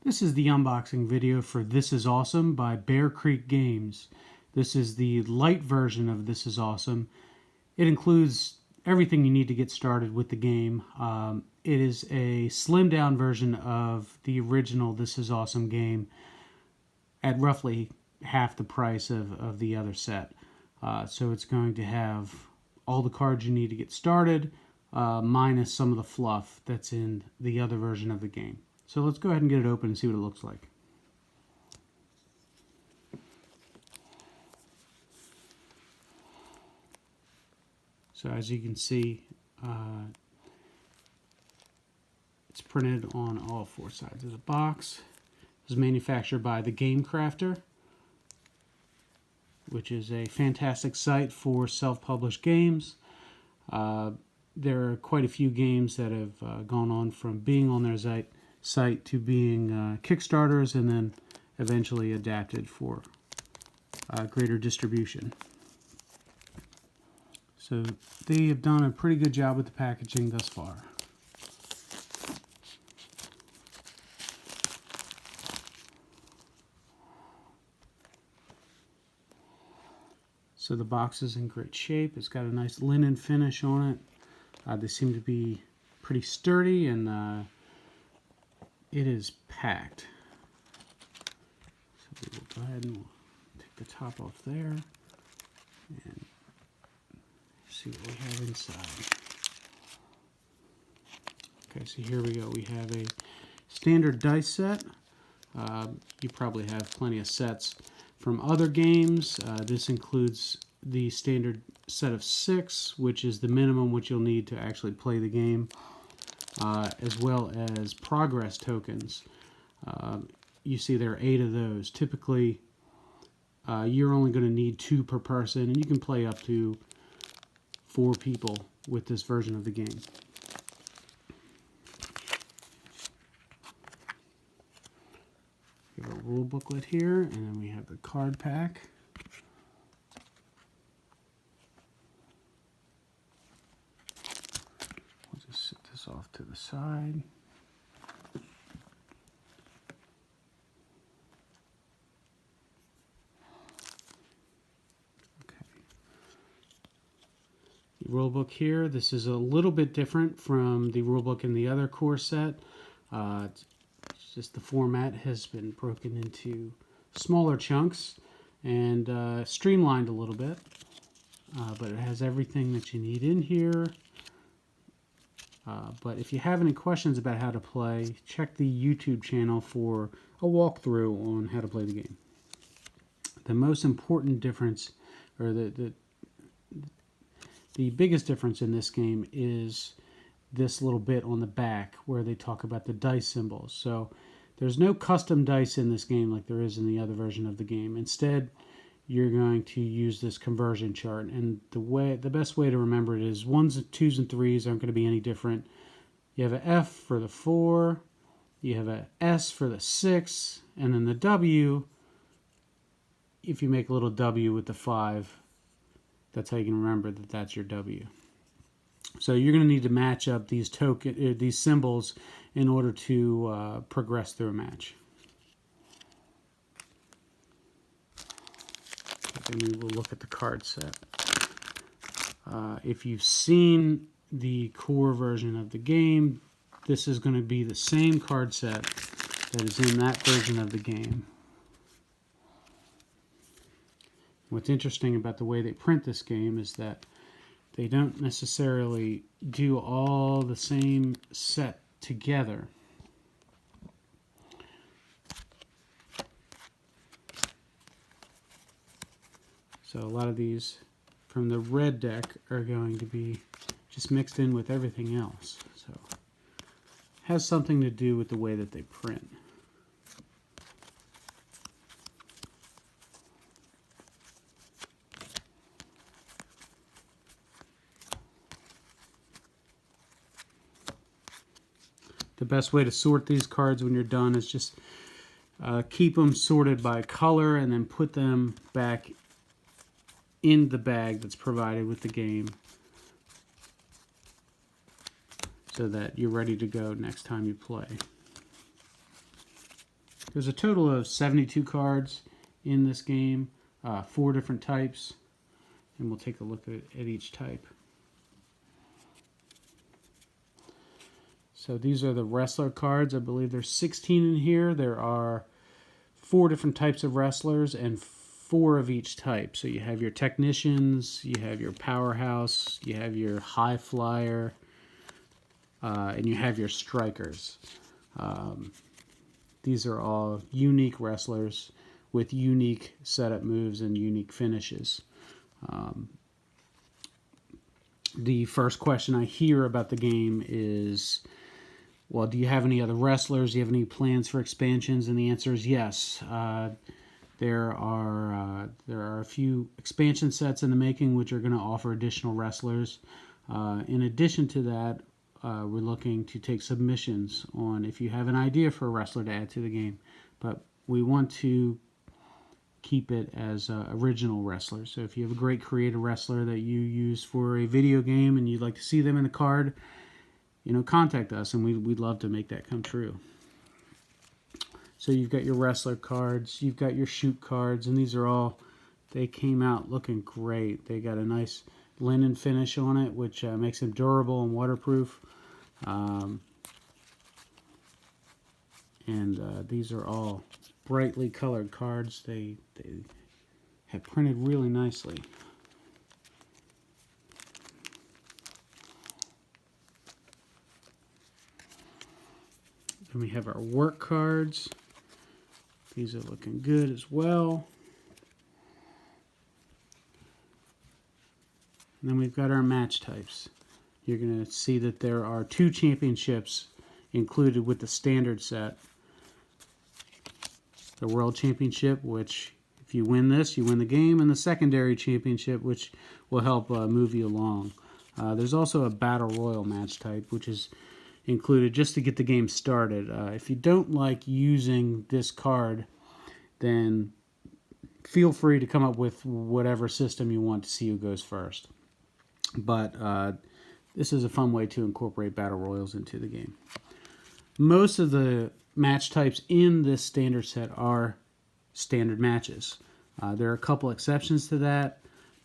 This is the unboxing video for This Is Awesome by Bear Creek Games. This is the light version of This Is Awesome. It includes everything you need to get started with the game. It is a slimmed down version of the original This Is Awesome game at roughly half the price of the other set. So it's going to have all the cards you need to get started, minus some of the fluff that's in the other version of the game. So let's go ahead and get it open and see what it looks like. So as you can see, it's printed on all four sides of the box. It was manufactured by the Game Crafter, which is a fantastic site for self-published games. There are quite a few games that have gone on from being on their site to being Kickstarters and then eventually adapted for greater distribution. So they have done a pretty good job with the packaging thus far. So the box is in great shape. It's got a nice linen finish on it. They seem to be pretty sturdy, and it is packed. So we will go ahead and take the top off there and see what we have inside. Okay, so here we go. We have a standard dice set. You probably have plenty of sets from other games. This includes the standard set of 6, which is the minimum which you'll need to actually play the game, as well as progress tokens. You see there are 8 of those. Typically, you're only going to need 2 per person, and you can play up to 4 people with this version of the game. We have a rule booklet here, and then we have the card pack. We'll just set this off to the side. Okay. The rule book here, this is a little bit different from the rule book in the other core set. It's just the format has been broken into smaller chunks and streamlined a little bit, but it has everything that you need in here. But if you have any questions about how to play, check the YouTube channel for a walkthrough on how to play the game. The most important difference, or the biggest difference in this game, is this little bit on the back where they talk about the dice symbols. So there's no custom dice in this game like there is in the other version of the game. Instead, you're going to use this conversion chart, and the best way to remember it is 1s, 2s, and 3s aren't going to be any different. You have an F for the 4, you have a S for the 6, and then the W, if you make a little W with the 5, that's how you can remember that that's your W. So you're going to need to match up these these symbols in order to progress through a match. Then we will look at the card set. If you've seen the core version of the game, this is going to be the same card set that is in that version of the game. What's interesting about the way they print this game is that they don't necessarily do all the same set together. So a lot of these from the red deck are going to be just mixed in with everything else. So it has something to do with the way that they print. The best way to sort these cards when you're done is just keep them sorted by color and then put them back in the bag that's provided with the game so that you're ready to go next time you play. There's a total of 72 cards in this game, 4 different types, and we'll take a look at each type. So these are the wrestler cards. I believe there's 16 in here. There are 4 different types of wrestlers and 4 of each type. So you have your technicians, you have your powerhouse, you have your high flyer, and you have your strikers. These are all unique wrestlers with unique setup moves and unique finishes. The first question I hear about the game is, well, do you have any other wrestlers? Do you have any plans for expansions? And the answer is yes. There are a few expansion sets in the making which are going to offer additional wrestlers. In addition to that, we're looking to take submissions on if you have an idea for a wrestler to add to the game. But we want to keep it as original wrestlers. So if you have a great creative wrestler that you use for a video game and you'd like to see them in the card, contact us, and we'd love to make that come true. So you've got your wrestler cards, you've got your shoot cards, and these are all, they came out looking great. They got a nice linen finish on it, which makes them durable and waterproof. These are all brightly colored cards. They have printed really nicely. And we have our work cards. These are looking good as well. And then we've got our match types. You're going to see that there are 2 championships included with the standard set. The World Championship, which if you win this, you win the game, and the secondary championship, which will help move you along. There's also a Battle Royal match type, which is included just to get the game started. If you don't like using this card, then feel free to come up with whatever system you want to see who goes first. But this is a fun way to incorporate Battle Royals into the game. Most of the match types in this standard set are standard matches. There are a couple exceptions to that,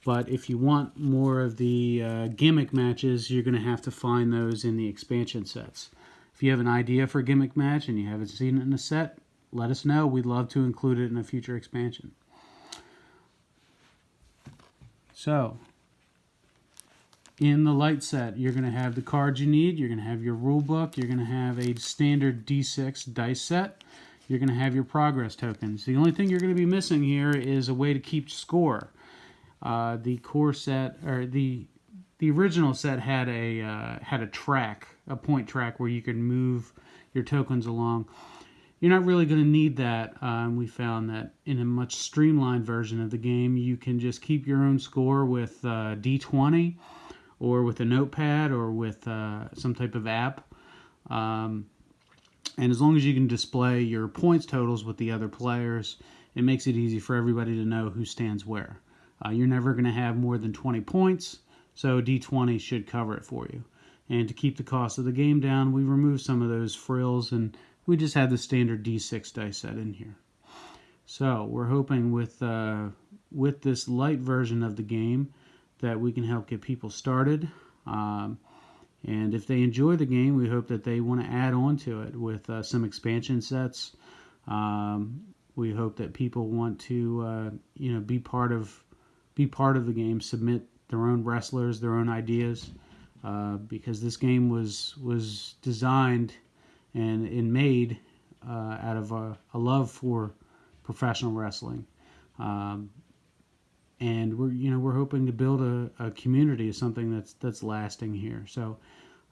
but if you want more of the gimmick matches, you're going to have to find those in the expansion sets. If you have an idea for a gimmick match and you haven't seen it in a set, let us know. We'd love to include it in a future expansion. So, in the LITE set, you're going to have the cards you need, you're going to have your rule book, you're going to have a standard D6 dice set, you're going to have your progress tokens. The only thing you're going to be missing here is a way to keep score. The core set, or the original set had a track, a point track where you could move your tokens along. You're not really going to need that. We found that in a much streamlined version of the game, you can just keep your own score with D20 or with a notepad or with some type of app. And as long as you can display your points totals with the other players, it makes it easy for everybody to know who stands where. You're never going to have more than 20 points, so D20 should cover it for you. And to keep the cost of the game down, we removed some of those frills, and we just had the standard D6 dice set in here. So we're hoping with this light version of the game that we can help get people started. And if they enjoy the game, we hope that they want to add on to it with some expansion sets. We hope that people want to be part of the game, submit their own wrestlers, their own ideas, because this game was designed and made out of a love for professional wrestling. And we're hoping to build a community of something that's lasting here. So,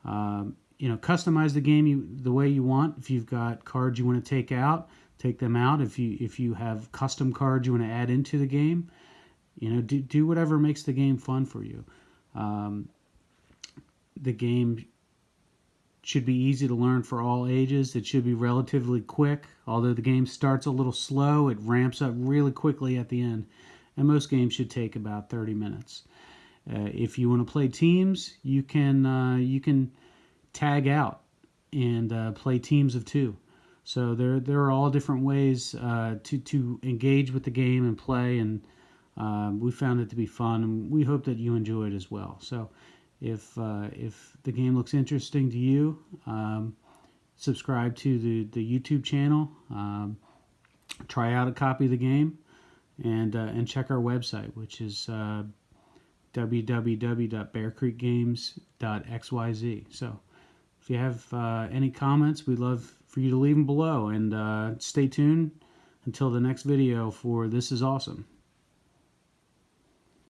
customize the game the way you want. If you've got cards you want to take out, take them out. If you have custom cards you want to add into the game, do whatever makes the game fun for you. The game should be easy to learn for all ages. It should be relatively quick. Although the game starts a little slow, it ramps up really quickly at the end. And most games should take about 30 minutes. If you want to play teams, you can tag out and play teams of 2. So there are all different ways to engage with the game and play, and we found it to be fun, and we hope that you enjoy it as well. So if the game looks interesting to you, subscribe to the YouTube channel, try out a copy of the game, and check our website, which is www.bearcreekgames.xyz. So if you have any comments, we'd love for you to leave them below, and stay tuned until the next video for This Is Awesome.